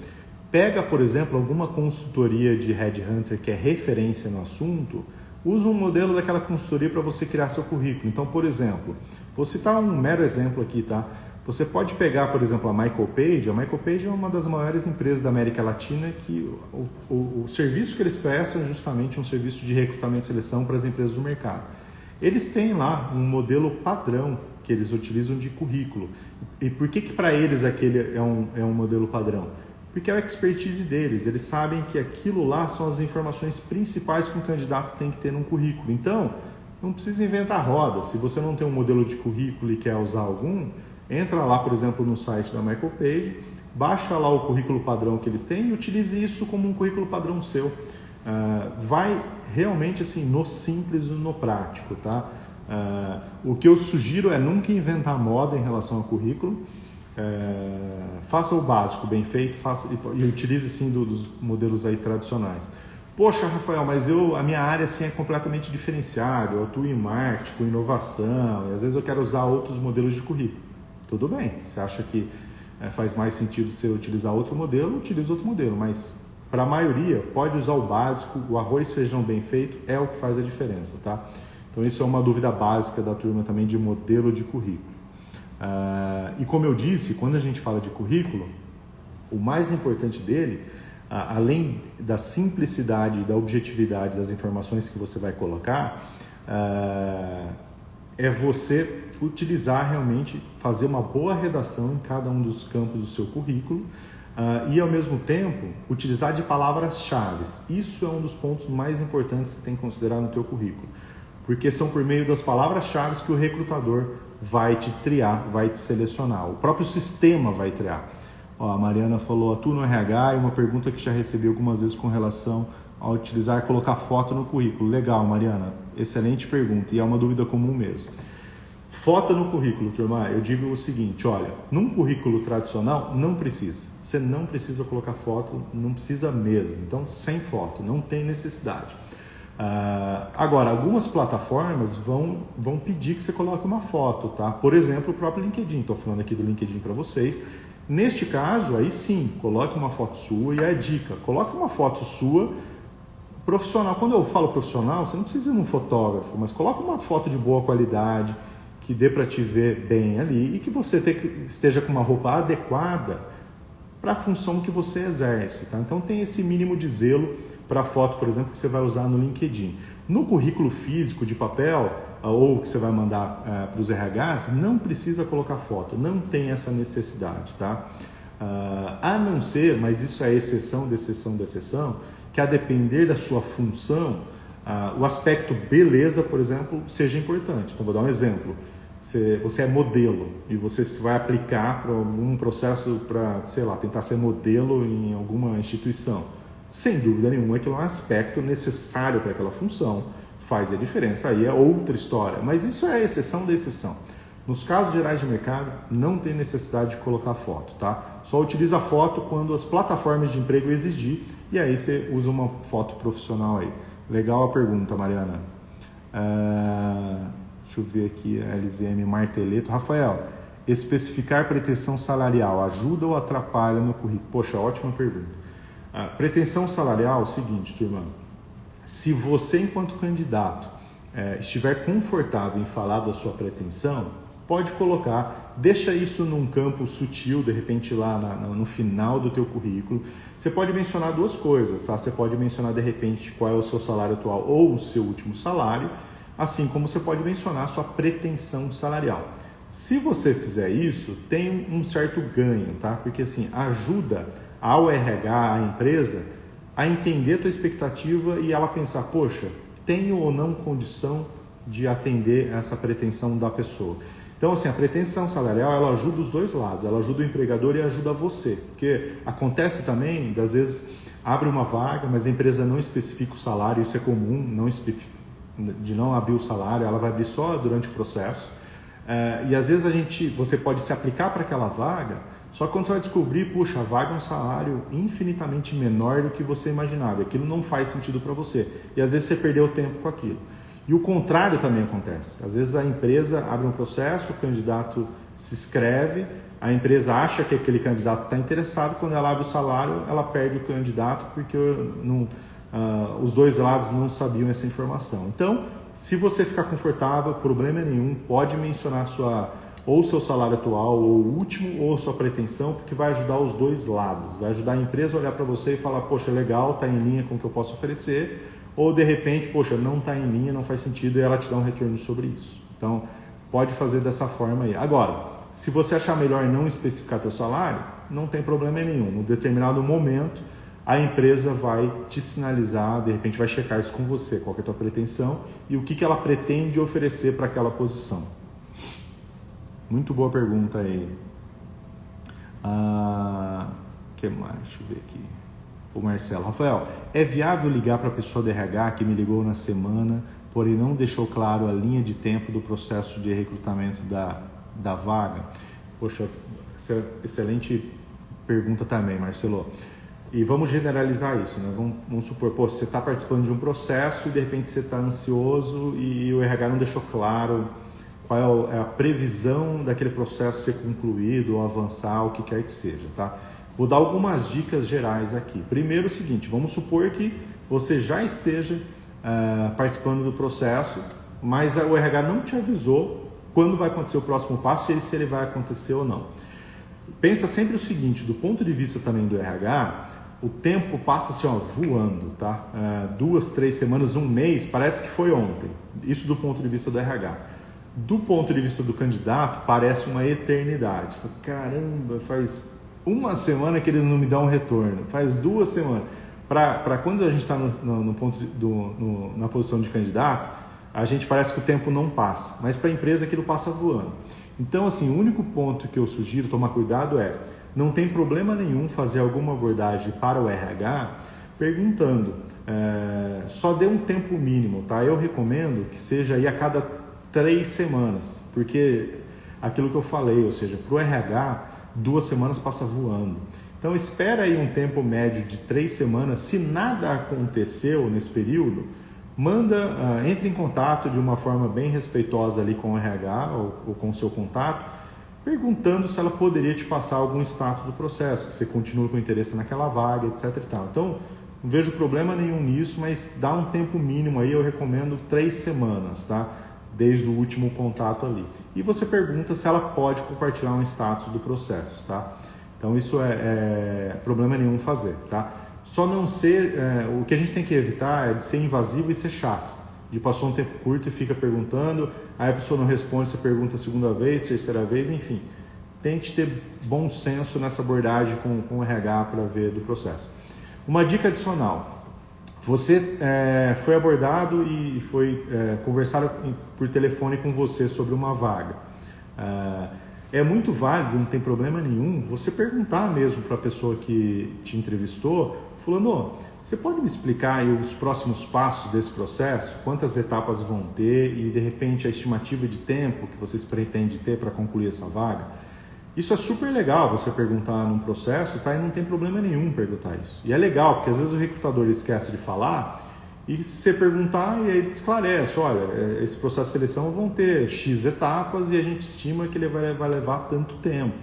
pega, por exemplo, alguma consultoria de headhunter que é referência no assunto, usa um modelo daquela consultoria para você criar seu currículo. Então, por exemplo, vou citar um mero exemplo aqui, tá? Você pode pegar, por exemplo, a Michael Page. A Michael Page é uma das maiores empresas da América Latina que o serviço que eles prestam é justamente um serviço de recrutamento e seleção para as empresas do mercado. Eles têm lá um modelo padrão que eles utilizam de currículo. E por que para eles aquele é um modelo padrão? Porque é a expertise deles. Eles sabem que aquilo lá são as informações principais que um candidato tem que ter num currículo. Então, não precisa inventar roda. Se você não tem um modelo de currículo e quer usar algum, entra lá, por exemplo, no site da Michael Page, baixa lá o currículo padrão que eles têm e utilize isso como um currículo padrão seu. Vai realmente assim no simples e no prático, tá? O que eu sugiro é nunca inventar moda em relação ao currículo. Faça o básico bem feito, e utilize sim dos modelos aí tradicionais. Poxa, Rafael, mas a minha área assim, é completamente diferenciada, eu atuo em marketing, com inovação, e às vezes eu quero usar outros modelos de currículo. Tudo bem, você acha que faz mais sentido você utilizar outro modelo, utilize outro modelo, mas para a maioria pode usar o básico, o arroz e feijão bem feito é o que faz a diferença, tá? Então isso é uma dúvida básica da turma também de modelo de currículo. E como eu disse, quando a gente fala de currículo, o mais importante dele, além da simplicidade e da objetividade das informações que você vai colocar, é você utilizar realmente, fazer uma boa redação em cada um dos campos do seu currículo e ao mesmo tempo utilizar de palavras-chave. Isso é um dos pontos mais importantes que você tem que considerar no teu currículo, porque são por meio das palavras-chave que o recrutador vai te triar, vai te selecionar, o próprio sistema vai triar. A Mariana falou, atuo no RH, e uma pergunta que já recebi algumas vezes com relação a utilizar, colocar foto no currículo. Legal, Mariana, excelente pergunta, e é uma dúvida comum mesmo. Foto no currículo, turma, eu digo o seguinte, olha, num currículo tradicional não precisa, você não precisa colocar foto, não precisa mesmo, então sem foto, não tem necessidade. Agora, algumas plataformas vão pedir que você coloque uma foto, tá? Por exemplo, o próprio LinkedIn, estou falando aqui do LinkedIn para vocês. Neste caso, aí sim, coloque uma foto sua e a dica, coloque uma foto sua profissional. Quando eu falo profissional, você não precisa ir num fotógrafo, mas coloque uma foto de boa qualidade, que dê para te ver bem ali e que você esteja com uma roupa adequada para a função que você exerce, tá? Então tem esse mínimo de zelo para a foto, por exemplo, que você vai usar no LinkedIn. No currículo físico de papel ou que você vai mandar para os RHs, não precisa colocar foto, não tem essa necessidade, tá? A não ser, mas isso é exceção da exceção da exceção, que a depender da sua função, o aspecto beleza, por exemplo, seja importante. Então vou dar um exemplo. Você é modelo e você vai aplicar para algum processo para, sei lá, tentar ser modelo em alguma instituição. Sem dúvida nenhuma, aquilo é um aspecto necessário para aquela função, faz a diferença, aí é outra história. Mas isso é a exceção da exceção. Nos casos gerais de mercado, não tem necessidade de colocar foto, tá? Só utiliza a foto quando as plataformas de emprego exigir e aí você usa uma foto profissional aí. Legal a pergunta, Mariana. Deixa eu ver aqui, a LZM Marteleto. Rafael, especificar pretensão salarial ajuda ou atrapalha no currículo? Poxa, ótima pergunta. Pretensão salarial é o seguinte, turma. Se você, enquanto candidato, estiver confortável em falar da sua pretensão, pode colocar, deixa isso num campo sutil, de repente lá no final do teu currículo. Você pode mencionar duas coisas, tá? Você pode mencionar de repente qual é o seu salário atual ou o seu último salário, assim como você pode mencionar a sua pretensão salarial. Se você fizer isso, tem um certo ganho, tá? Porque assim, ajuda ao RH, à empresa, a entender a tua expectativa e ela pensar, poxa, tenho ou não condição de atender essa pretensão da pessoa. Então, assim, a pretensão salarial, ela ajuda os dois lados, ela ajuda o empregador e ajuda você, porque acontece também, às vezes, abre uma vaga, mas a empresa não especifica o salário, isso é comum, de não abrir o salário, ela vai abrir só durante o processo, e às vezes você pode se aplicar para aquela vaga, Só que quando você vai descobrir, puxa, a vaga é um salário infinitamente menor do que você imaginava, aquilo não faz sentido para você. E às vezes você perdeu tempo com aquilo. E o contrário também acontece. Às vezes a empresa abre um processo, o candidato se inscreve, a empresa acha que aquele candidato está interessado, quando ela abre o salário, ela perde o candidato porque os dois lados não sabiam essa informação. Então, se você ficar confortável, problema nenhum, pode mencionar ou seu salário atual, ou o último, ou sua pretensão, porque vai ajudar os dois lados. Vai ajudar a empresa a olhar para você e falar, poxa, legal, está em linha com o que eu posso oferecer, ou de repente, poxa, não está em linha, não faz sentido, e ela te dá um retorno sobre isso. Então, pode fazer dessa forma aí. Agora, se você achar melhor não especificar teu salário, não tem problema nenhum. Em um determinado momento, a empresa vai te sinalizar, de repente vai checar isso com você, qual que é a tua pretensão e o que ela pretende oferecer para aquela posição. Muito boa pergunta aí. Que mais? Deixa eu ver aqui. O Marcelo. Rafael, é viável ligar para a pessoa do RH que me ligou na semana, porém não deixou claro a linha de tempo do processo de recrutamento da vaga? Poxa, excelente pergunta também, Marcelo. E vamos generalizar isso, né? Vamos supor, você está participando de um processo e de repente você está ansioso e o RH não deixou claro qual é a previsão daquele processo ser concluído ou avançar, o que quer que seja, tá? Vou dar algumas dicas gerais aqui. Primeiro, o seguinte, vamos supor que você já esteja participando do processo, mas o RH não te avisou quando vai acontecer o próximo passo, se ele vai acontecer ou não. Pensa sempre o seguinte, do ponto de vista também do RH, o tempo passa assim, voando, tá? 2, 3 semanas, um mês, parece que foi ontem. Isso do ponto de vista do RH. Do ponto de vista do candidato, parece uma eternidade. Caramba, faz uma semana que eles não me dão um retorno, faz 2 semanas. Para quando a gente está na posição de candidato, a gente parece que o tempo não passa, mas para a empresa aquilo passa voando. Então, assim, o único ponto que eu sugiro tomar cuidado não tem problema nenhum fazer alguma abordagem para o RH perguntando, só dê um tempo mínimo, tá? Eu recomendo que seja aí a cada 3 semanas, porque aquilo que eu falei, ou seja, para o RH, 2 semanas passa voando. Então, espera aí um tempo médio de 3 semanas, se nada aconteceu nesse período, entre em contato de uma forma bem respeitosa ali com o RH ou com o seu contato, perguntando se ela poderia te passar algum status do processo, que você continua com interesse naquela vaga, etc. e tal. Então, não vejo problema nenhum nisso, mas dá um tempo mínimo aí, eu recomendo 3 semanas, tá? Desde o último contato ali. E você pergunta se ela pode compartilhar um status do processo, tá? Então, isso é problema nenhum fazer, tá? Só não ser, o que a gente tem que evitar é de ser invasivo e ser chato. De passou um tempo curto e fica perguntando, aí a pessoa não responde, você pergunta a segunda vez, terceira vez, enfim. Tente ter bom senso nessa abordagem com o RH para ver do processo. Uma dica adicional, você foi abordado e foi conversado por telefone com você sobre uma vaga. É muito válido, não tem problema nenhum, você perguntar mesmo para a pessoa que te entrevistou, fulano, você pode me explicar aí os próximos passos desse processo? Quantas etapas vão ter e, de repente, a estimativa de tempo que vocês pretendem ter para concluir essa vaga? Isso é super legal, você perguntar num processo, tá? E não tem problema nenhum perguntar isso. E é legal, porque às vezes o recrutador esquece de falar e se você perguntar, e aí ele te esclarece, olha, esse processo de seleção vão ter X etapas e a gente estima que ele vai levar tanto tempo.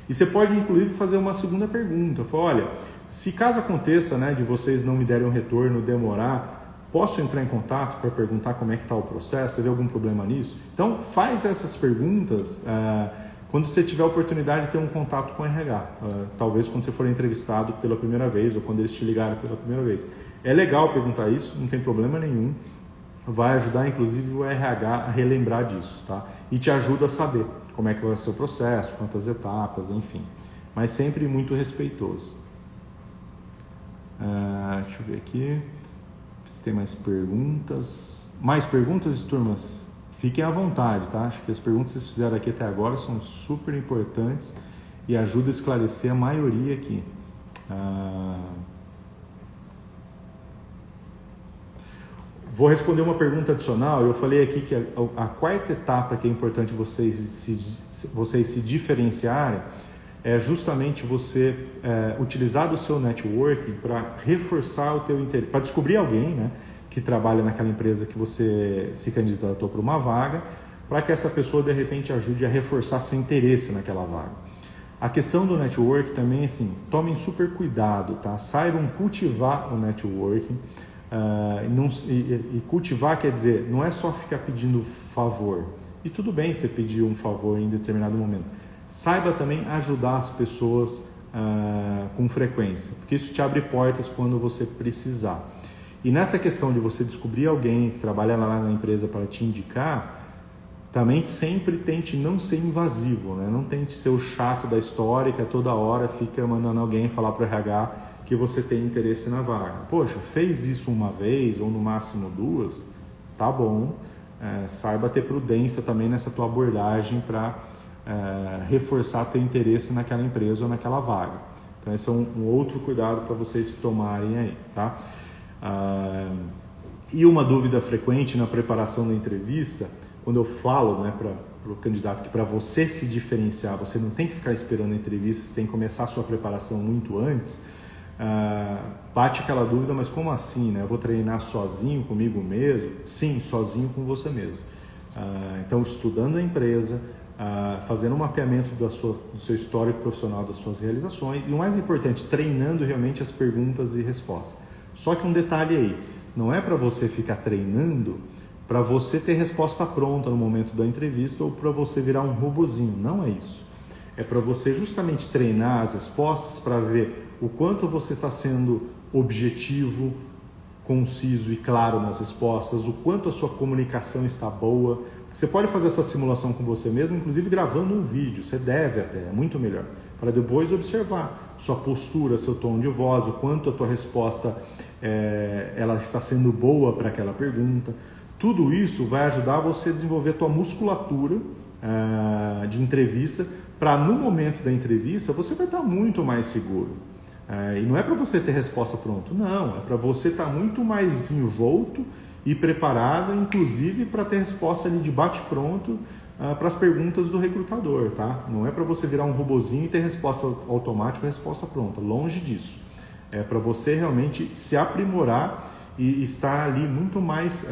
E você pode, inclusive, fazer uma segunda pergunta. Olha, se caso aconteça, né, de vocês não me derem um retorno, demorar, posso entrar em contato para perguntar como é que está o processo? Você vê algum problema nisso? Então, faz essas perguntas quando você tiver a oportunidade de ter um contato com o RH. Talvez quando você for entrevistado pela primeira vez ou quando eles te ligarem pela primeira vez. É legal perguntar isso, não tem problema nenhum. Vai ajudar, inclusive, o RH a relembrar disso, tá? E te ajuda a saber como é que vai ser o processo, quantas etapas, enfim. Mas sempre muito respeitoso. Deixa eu ver aqui se tem mais perguntas. Mais perguntas, turmas? Fiquem à vontade, tá? Acho que as perguntas que vocês fizeram aqui até agora são super importantes e ajudam a esclarecer a maioria aqui. Vou responder uma pergunta adicional. Eu falei aqui que a quarta etapa que é importante vocês se diferenciarem é justamente você utilizar do seu networking para reforçar o teu interesse, para descobrir alguém, né, que trabalha naquela empresa que você se candidatou para uma vaga, para que essa pessoa de repente ajude a reforçar seu interesse naquela vaga. A questão do network também, assim, tomem super cuidado, tá? Saibam cultivar o networking. E cultivar quer dizer, não é só ficar pedindo favor. E tudo bem você pedir um favor em determinado momento. Saiba também ajudar as pessoas com frequência, porque isso te abre portas quando você precisar. E nessa questão de você descobrir alguém que trabalha lá na empresa para te indicar, também sempre tente não ser invasivo, né? Não tente ser o chato da história que a toda hora fica mandando alguém falar para o RH que você tem interesse na vaga. Poxa, fez isso uma vez ou no máximo duas, tá bom. Saiba ter prudência também nessa tua abordagem para reforçar teu interesse naquela empresa ou naquela vaga. Então esse é um outro cuidado para vocês tomarem aí, tá? E uma dúvida frequente na preparação da entrevista, quando eu falo, né, para o candidato que para você se diferenciar, você não tem que ficar esperando a entrevista, você tem que começar a sua preparação muito antes, bate aquela dúvida, mas como assim, né? Eu vou treinar sozinho, comigo mesmo? Sim, sozinho com você mesmo. Então, estudando a empresa, fazendo um mapeamento do seu histórico profissional, das suas realizações e o mais importante, treinando realmente as perguntas e respostas. Só que um detalhe aí, não é para você ficar treinando para você ter resposta pronta no momento da entrevista ou para você virar um robozinho, não é isso. É para você justamente treinar as respostas para ver o quanto você está sendo objetivo, conciso e claro nas respostas, o quanto a sua comunicação está boa. Você pode fazer essa simulação com você mesmo, inclusive gravando um vídeo, você deve até, é muito melhor, para depois observar sua postura, seu tom de voz, o quanto a tua resposta ela está sendo boa para aquela pergunta. Tudo isso vai ajudar você a desenvolver a tua musculatura de entrevista, para no momento da entrevista você vai estar muito mais seguro. E não é para você ter resposta pronta, não, é para você estar muito mais desenvolto e preparado, inclusive para ter resposta ali de bate-pronto para as perguntas do recrutador, tá? Não é para você virar um robozinho e ter resposta automática, resposta pronta, longe disso. É para você realmente se aprimorar e estar ali muito mais,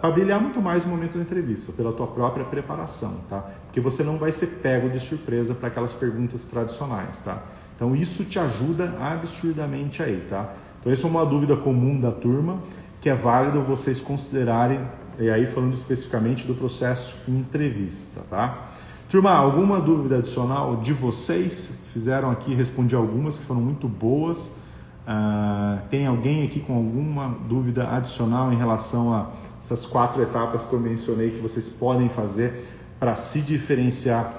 para brilhar muito mais no momento da entrevista, pela tua própria preparação, tá? Porque você não vai ser pego de surpresa para aquelas perguntas tradicionais, tá? Então isso te ajuda absurdamente aí, tá? Então essa é uma dúvida comum da turma, que é válido vocês considerarem, e aí falando especificamente do processo entrevista, tá? Turma, alguma dúvida adicional de vocês? Fizeram aqui, respondi algumas que foram muito boas. Tem alguém aqui com alguma dúvida adicional em relação a essas 4 etapas que eu mencionei que vocês podem fazer para se diferenciar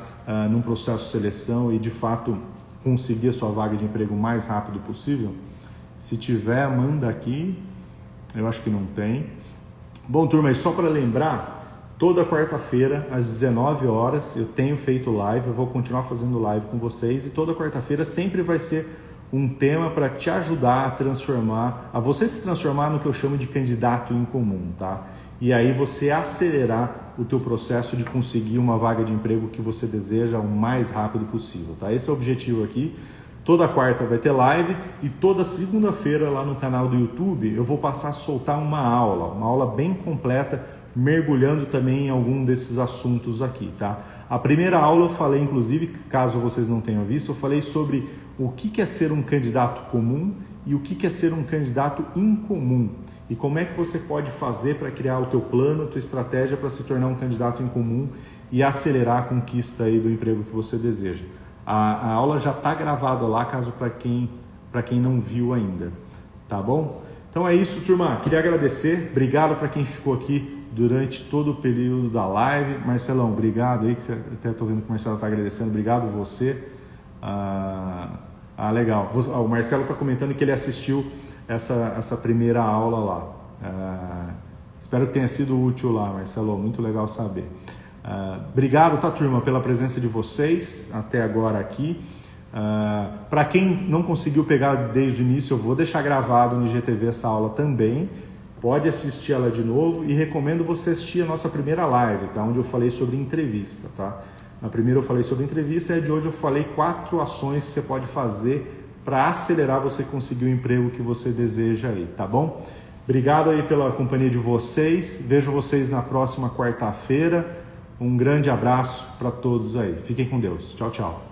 num processo de seleção e de fato conseguir a sua vaga de emprego o mais rápido possível? Se tiver, manda aqui. Eu acho que não tem. Bom, turma, e só para lembrar, toda quarta-feira às 19 horas eu tenho feito live, eu vou continuar fazendo live com vocês e toda quarta-feira sempre vai ser um tema para te ajudar a transformar, a você se transformar no que eu chamo de candidato em comum, tá? E aí você acelerar o teu processo de conseguir uma vaga de emprego que você deseja o mais rápido possível, tá? Esse é o objetivo aqui. Toda quarta vai ter live e toda segunda-feira lá no canal do YouTube eu vou passar a soltar uma aula bem completa, mergulhando também em algum desses assuntos aqui, tá? A primeira aula eu falei, inclusive, caso vocês não tenham visto, eu falei sobre o que é ser um candidato comum e o que é ser um candidato incomum. E como é que você pode fazer para criar o teu plano, a tua estratégia para se tornar um candidato incomum e acelerar a conquista aí do emprego que você deseja. A aula já está gravada lá, caso para quem não viu ainda, tá bom? Então é isso, turma. Queria agradecer, obrigado para quem ficou aqui durante todo o período da live. Marcelão, obrigado aí, que até estou vendo que o Marcelo está agradecendo, obrigado você. Legal. O Marcelo está comentando que ele assistiu essa primeira aula lá. Espero que tenha sido útil lá, Marcelo. Muito legal saber. Obrigado, tá, turma, pela presença de vocês até agora aqui. Para quem não conseguiu pegar desde o início, eu vou deixar gravado no IGTV essa aula também. Pode assistir ela de novo e recomendo você assistir a nossa primeira live, tá? Onde eu falei sobre entrevista, tá? Na primeira eu falei sobre entrevista e a de hoje eu falei 4 ações que você pode fazer para acelerar você conseguir o emprego que você deseja aí, tá bom? Obrigado aí pela companhia de vocês. Vejo vocês na próxima quarta-feira. Um grande abraço para todos aí. Fiquem com Deus. Tchau, tchau.